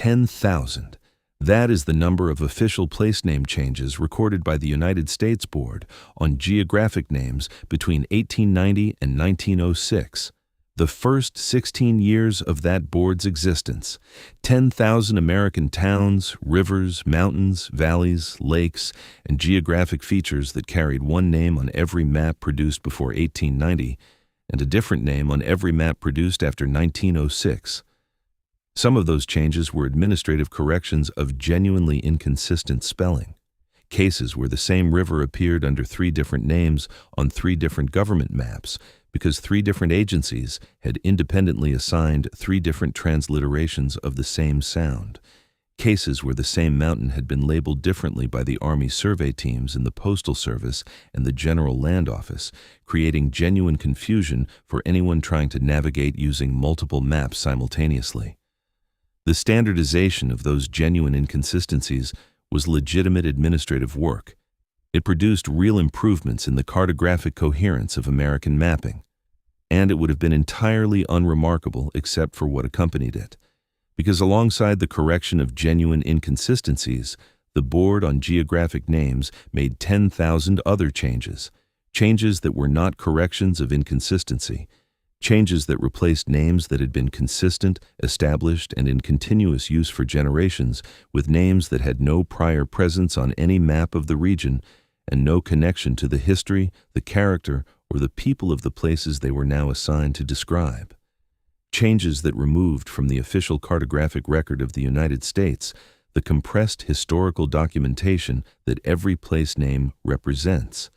10,000. That is the number of official place name changes recorded by the United States Board on Geographic Names between 1890 and 1906. The first 16 years of that board's existence, 10,000 American towns, rivers, mountains, valleys, lakes, and geographic features that carried one name on every map produced before 1890 and a different name on every map produced after 1906. Some of those changes were administrative corrections of genuinely inconsistent spelling, cases where the same river appeared under 3 different names on 3 different government maps because 3 different agencies had independently assigned 3 different transliterations of the same sound, cases where the same mountain had been labeled differently by the Army survey teams in the Postal Service and the General Land Office, creating genuine confusion for anyone trying to navigate using multiple maps simultaneously. The standardization of those genuine inconsistencies was legitimate administrative work. It produced real improvements in the cartographic coherence of American mapping, and it would have been entirely unremarkable except for what accompanied it, because alongside the correction of genuine inconsistencies, the Board on Geographic Names made 10,000 other changes that were not corrections of inconsistency, changes that replaced names that had been consistent, established, and in continuous use for generations with names that had no prior presence on any map of the region and no connection to the history, the character, or the people of the places they were now assigned to describe. Changes that removed from the official cartographic record of the United States the compressed historical documentation that every place name represents,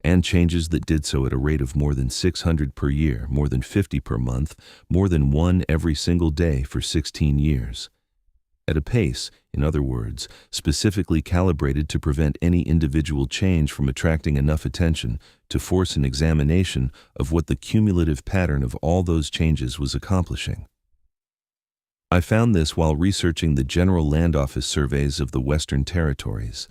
and changes that did so at a rate of more than 600 per year, more than 50 per month, more than 1 every single day for 16 years. At a pace, in other words, specifically calibrated to prevent any individual change from attracting enough attention to force an examination of what the cumulative pattern of all those changes was accomplishing. I found this while researching the General Land Office surveys of the Western Territories,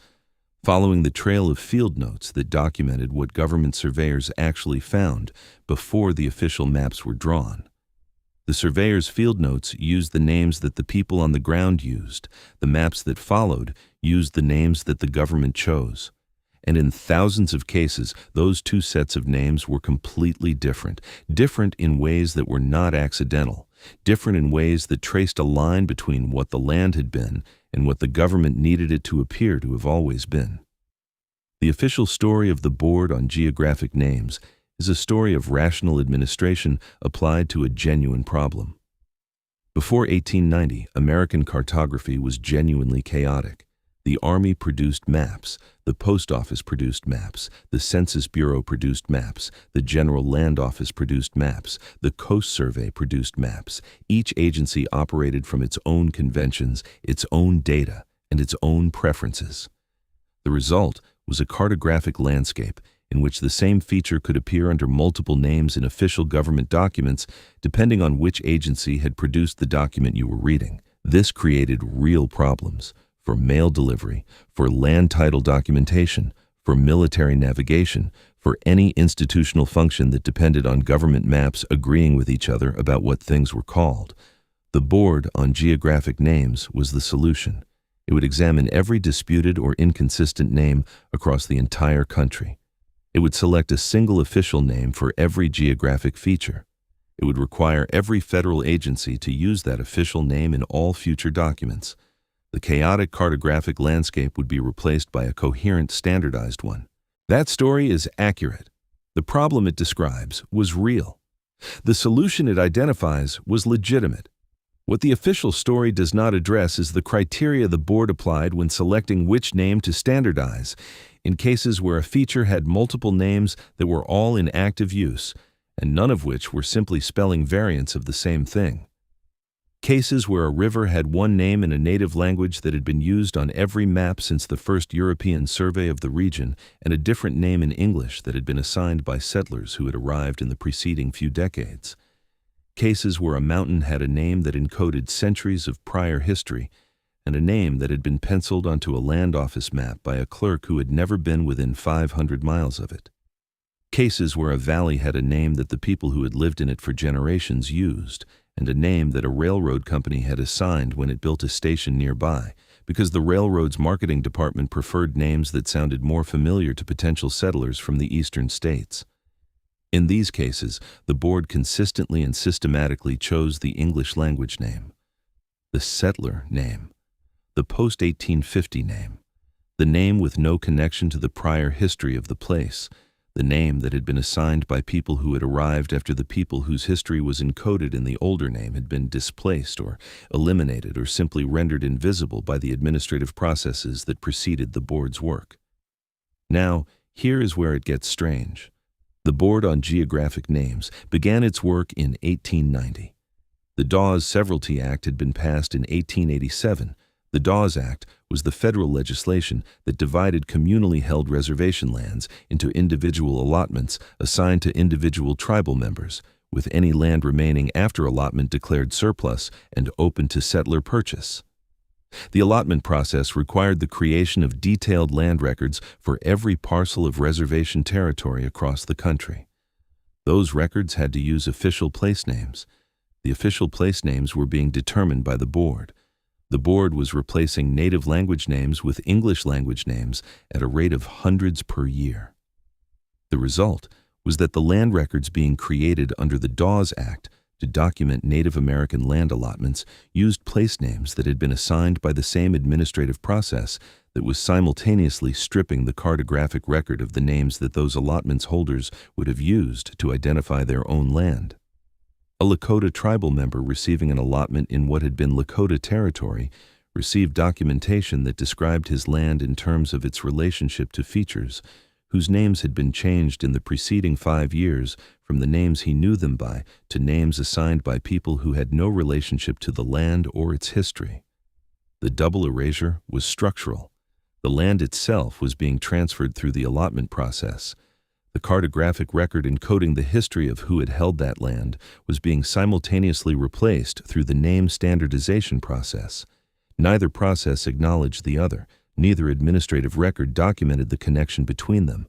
following the trail of field notes that documented what government surveyors actually found before the official maps were drawn. The surveyors' field notes used the names that the people on the ground used. The maps that followed used the names that the government chose. And in thousands of cases, those 2 sets of names were completely different in ways that were not accidental, different in ways that traced a line between what the land had been and what the government needed it to appear to have always been. The official story of the Board on Geographic Names is a story of rational administration applied to a genuine problem. Before 1890, American cartography was genuinely chaotic. The Army produced maps, the Post Office produced maps, the Census Bureau produced maps, the General Land Office produced maps, the Coast Survey produced maps. Each agency operated from its own conventions, its own data, and its own preferences. The result was a cartographic landscape in which the same feature could appear under multiple names in official government documents depending on which agency had produced the document you were reading. This created real problems for mail delivery, for land title documentation, for military navigation, for any institutional function that depended on government maps agreeing with each other about what things were called. The Board on Geographic Names was the solution. It would examine every disputed or inconsistent name across the entire country. It would select a single official name for every geographic feature. It would require every federal agency to use that official name in all future documents. The chaotic cartographic landscape would be replaced by a coherent, standardized one. That story is accurate. The problem it describes was real. The solution it identifies was legitimate. What the official story does not address is the criteria the board applied when selecting which name to standardize, in cases where a feature had multiple names that were all in active use, and none of which were simply spelling variants of the same thing. Cases where a river had one name in a native language that had been used on every map since the first European survey of the region, and a different name in English that had been assigned by settlers who had arrived in the preceding few decades. Cases where a mountain had a name that encoded centuries of prior history, and a name that had been penciled onto a land office map by a clerk who had never been within 500 miles of it. Cases where a valley had a name that the people who had lived in it for generations used, and a name that a railroad company had assigned when it built a station nearby, because the railroad's marketing department preferred names that sounded more familiar to potential settlers from the eastern states. In these cases, the board consistently and systematically chose the English language name, the settler name, the post-1850 name, the name with no connection to the prior history of the place, the name that had been assigned by people who had arrived after the people whose history was encoded in the older name had been displaced or eliminated or simply rendered invisible by the administrative processes that preceded the board's work. Now, here is where it gets strange. The Board on Geographic Names began its work in 1890. The Dawes Severalty Act had been passed in 1887. The Dawes Act was the federal legislation that divided communally held reservation lands into individual allotments assigned to individual tribal members, with any land remaining after allotment declared surplus and open to settler purchase. The allotment process required the creation of detailed land records for every parcel of reservation territory across the country. Those records had to use official place names. The official place names were being determined by the board. The board was replacing native language names with English language names at a rate of hundreds per year. The result was that the land records being created under the Dawes Act to document Native American land allotments used place names that had been assigned by the same administrative process that was simultaneously stripping the cartographic record of the names that those allotments holders would have used to identify their own land. A Lakota tribal member receiving an allotment in what had been Lakota territory received documentation that described his land in terms of its relationship to features whose names had been changed in the preceding 5 years from the names he knew them by to names assigned by people who had no relationship to the land or its history. The double erasure was structural. The land itself was being transferred through the allotment process. The cartographic record encoding the history of who had held that land was being simultaneously replaced through the name standardization process. Neither process acknowledged the other. Neither administrative record documented the connection between them,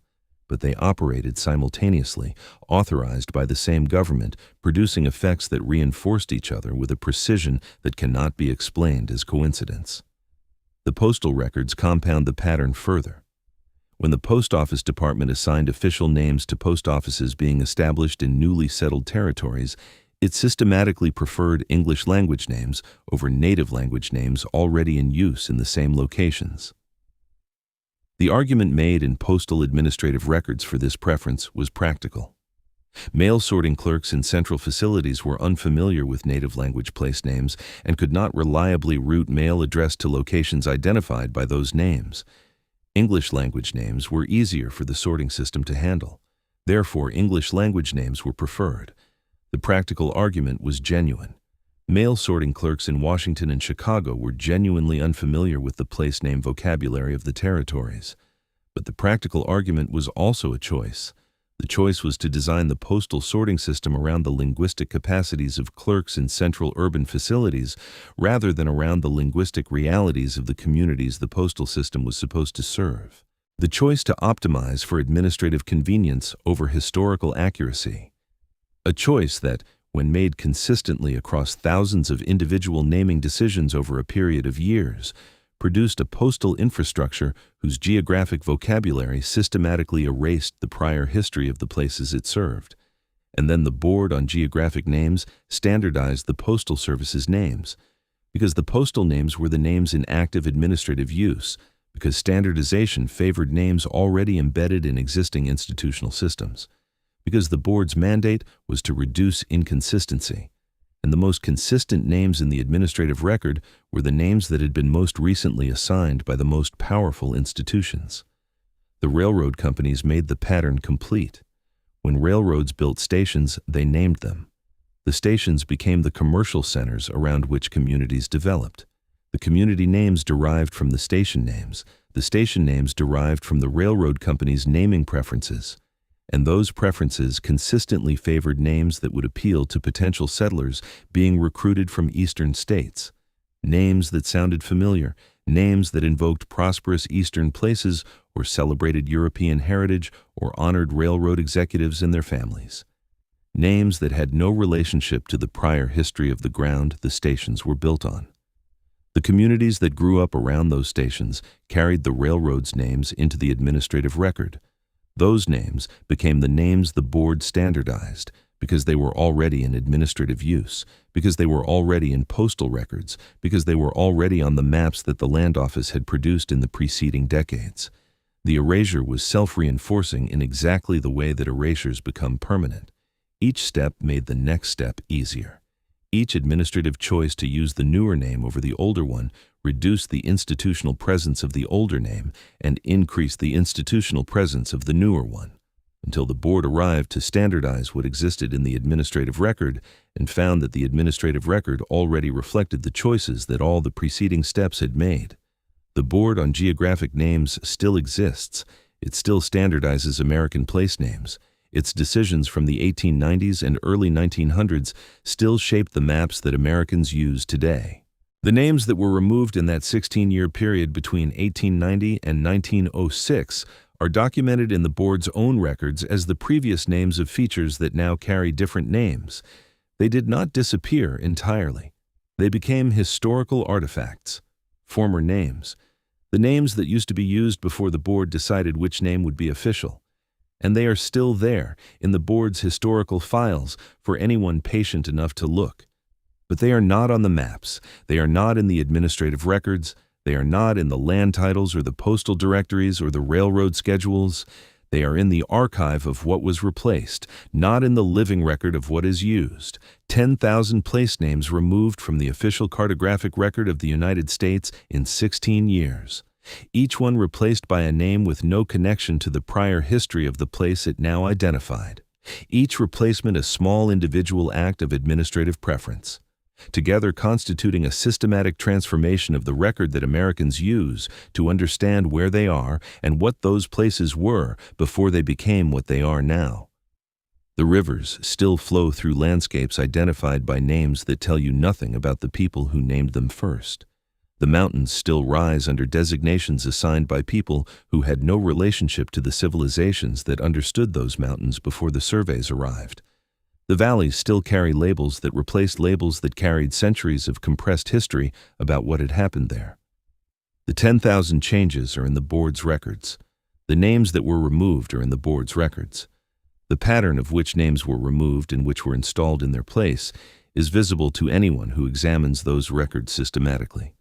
but they operated simultaneously, authorized by the same government, producing effects that reinforced each other with a precision that cannot be explained as coincidence. The postal records compound the pattern further. When the Post Office Department assigned official names to post offices being established in newly settled territories, it systematically preferred English language names over native language names already in use in the same locations. The argument made in postal administrative records for this preference was practical. Mail sorting clerks in central facilities were unfamiliar with native language place names and could not reliably route mail addressed to locations identified by those names. English language names were easier for the sorting system to handle. Therefore, English language names were preferred. The practical argument was genuine. Mail sorting clerks in Washington and Chicago were genuinely unfamiliar with the place name vocabulary of the territories. But the practical argument was also a choice. The choice was to design the postal sorting system around the linguistic capacities of clerks in central urban facilities rather than around the linguistic realities of the communities the postal system was supposed to serve. The choice to optimize for administrative convenience over historical accuracy. A choice that, when made consistently across thousands of individual naming decisions over a period of years, produced a postal infrastructure whose geographic vocabulary systematically erased the prior history of the places it served. And then the Board on Geographic Names standardized the Postal Service's names, because the postal names were the names in active administrative use, because standardization favored names already embedded in existing institutional systems, because the board's mandate was to reduce inconsistency. And the most consistent names in the administrative record were the names that had been most recently assigned by the most powerful institutions. The railroad companies made the pattern complete. When railroads built stations, they named them. The stations became the commercial centers around which communities developed. The community names derived from the station names. The station names derived from the railroad companies' naming preferences. And those preferences consistently favored names that would appeal to potential settlers being recruited from eastern states. Names that sounded familiar, names that invoked prosperous eastern places or celebrated European heritage or honored railroad executives and their families. names that had no relationship to the prior history of the ground the stations were built on. The communities that grew up around those stations carried the railroad's names into the administrative record. Those names became the names the board standardized because they were already in administrative use, because they were already in postal records, because they were already on the maps that the land office had produced in the preceding decades. The erasure was self-reinforcing in exactly the way that erasures become permanent. Each step made the next step easier. Each administrative choice to use the newer name over the older one reduced the institutional presence of the older name and increased the institutional presence of the newer one, until the board arrived to standardize what existed in the administrative record and found that the administrative record already reflected the choices that all the preceding steps had made. The Board on Geographic Names still exists. It still standardizes American place names. Its decisions from the 1890s and early 1900s still shape the maps that Americans use today. The names that were removed in that 16-year period between 1890 and 1906 are documented in the board's own records as the previous names of features that now carry different names. They did not disappear entirely. They became historical artifacts, former names, the names that used to be used before the board decided which name would be official. And they are still there in the board's historical files for anyone patient enough to look. But they are not on the maps, they are not in the administrative records, they are not in the land titles or the postal directories or the railroad schedules. They are in the archive of what was replaced, not in the living record of what is used. 10,000 place names removed from the official cartographic record of the United States in 16 years. Each one replaced by a name with no connection to the prior history of the place it now identified. Each replacement a small individual act of administrative preference, together constituting a systematic transformation of the record that Americans use to understand where they are and what those places were before they became what they are now. The rivers still flow through landscapes identified by names that tell you nothing about the people who named them first. The mountains still rise under designations assigned by people who had no relationship to the civilizations that understood those mountains before the surveys arrived. The valleys still carry labels that replaced labels that carried centuries of compressed history about what had happened there. The 10,000 changes are in the board's records. The names that were removed are in the board's records. The pattern of which names were removed and which were installed in their place is visible to anyone who examines those records systematically.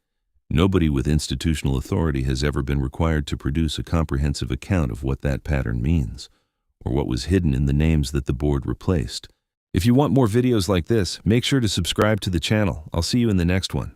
Nobody with institutional authority has ever been required to produce a comprehensive account of what that pattern means, or what was hidden in the names that the board replaced. If you want more videos like this, make sure to subscribe to the channel. I'll see you in the next one.